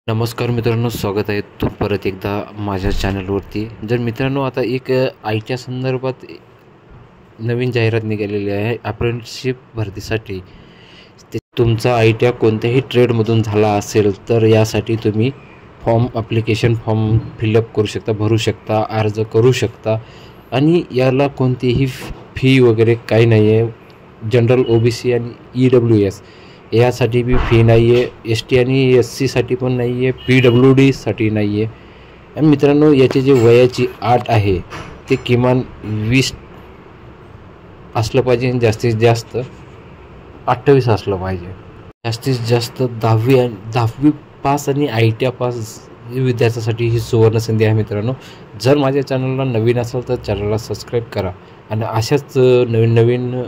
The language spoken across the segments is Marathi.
नमस्कार मित्रांनो, स्वागत आहे तो परत एकदा माझ्या चॅनलवरती। जर मित्रांनो आता एक आयच्या संदर्भात नवीन जाहिरात निघालेली आहे अप्रेंटिसशिप भरतीसाठी। तुमचा आयटीआय कोणत्याही ट्रेडमधून झाला असेल तर यासाठी तुम्ही ॲप्लिकेशन फॉर्म फिलअप करू शकता, भरू शकता, अर्ज करू शकता आणि याला कोणतीही फी वगैरे काही नाही आहे। जनरल ओबीसी आणि EWS यासाठी बी फी नाही आहे, ST आणि SCसाठी पण नाही आहे, PWDसाठी नाही आहे। आणि मित्रांनो याची जी वयाची अट आहे ते किमान 20 असलं पाहिजे आणि जास्तीत जास्त 28 असलं पाहिजे। जास्तीत जास्त 10वी पास आणि ITI पास विद्यार्थ्यांसाठी ही सुवर्ण संधी आहे मित्रांनो। जर माझ्या चॅनलला नवीन असाल तर चॅनलला सबस्क्राईब करा आणि अशाच नवीन नवीन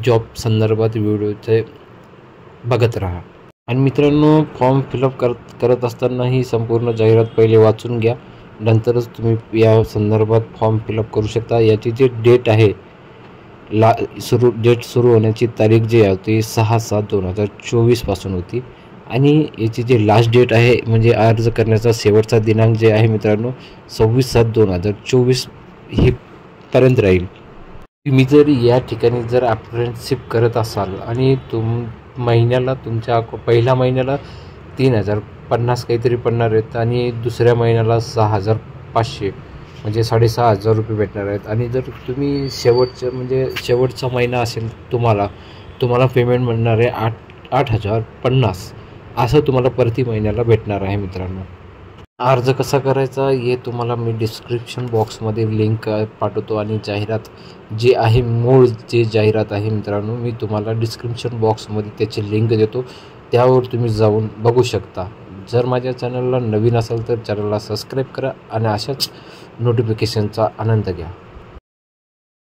जॉब संदर्भात व्हिडिओचे बघत राहा। आणि मित्रांनो फॉर्म फिलअप करत असताना ही संपूर्ण जाहिरात पहिले वाचून घ्या, नंतरच तुम्ही या संदर्भात फॉर्म फिलअप करू शकता। याची जी डेट आहे डेट सुरू होण्याची तारीख जी आहे ती 6/7/2024 पासून होती आणि याची जी लास्ट डेट आहे म्हणजे अर्ज करण्याचा शेवटचा दिनांक जे आहे मित्रांनो 26/7/2024 ही पर्यंत राहील। तुम्ही जर या ठिकाणी जर अप्रेंटिसशिप करत असाल आणि महिन्याला तुमच्या पहिल्या महिन्याला 3,050 काहीतरी पडणार आहेत आणि दुसऱ्या महिन्याला 6,500 म्हणजे 6,500 रुपये भेटणार आहेत। आणि जर तुम्ही शेवटचा महिना असेल तुम्हाला पेमेंट मिळणार आहे 8,050 असं तुम्हाला प्रति महिन्याला भेटणार आहे मित्रांनो। अर्ज कसा करायचा हे तुम्हाला मी डिस्क्रिप्शन बॉक्समध्ये लिंक पाठवतो आणि जाहिरात जी आहे मूळ जे जाहिरात आहे मित्रांनो मी तुम्हाला डिस्क्रिप्शन बॉक्समध्ये त्याची लिंक देतो, त्यावर तुम्ही जाऊन बघू शकता। जर माझ्या चॅनलला नवीन असाल तर चॅनलला सबस्क्राईब करा आणि अशाच नोटिफिकेशनचा आनंद घ्या।